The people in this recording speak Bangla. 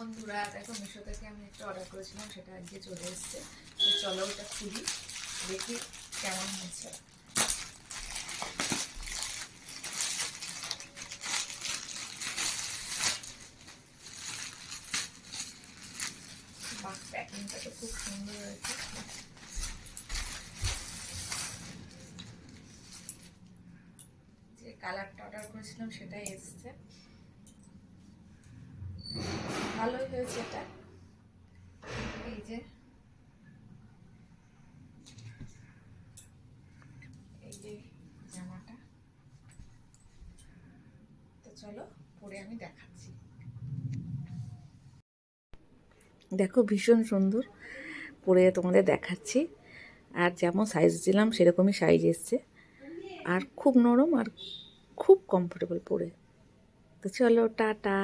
বন্ধুরা দেখো, মিশো থেকে আমি একটা অর্ডার করেছিলাম, সেটা আজকে চলে এসেছে। তো চলো ওটা খুলি, দেখি কেমন হয়েছে। প্যাকিংটা তো খুব সুন্দর হয়েছে। যে কালারটা অর্ডার করেছিলাম সেটাই এসেছে, ভালোই হয়েছে এটা। এই যে জামাটা, তো চলো পরে আমি দেখাচ্ছি। দেখো ভীষণ সুন্দর, পরে তোমাদের দেখাচ্ছি। আর যেমন সাইজ দিলাম সেরকমই সাইজ এসছে, আর খুব নরম আর খুব কমফোর্টেবল পরে। তো চলো টাটা।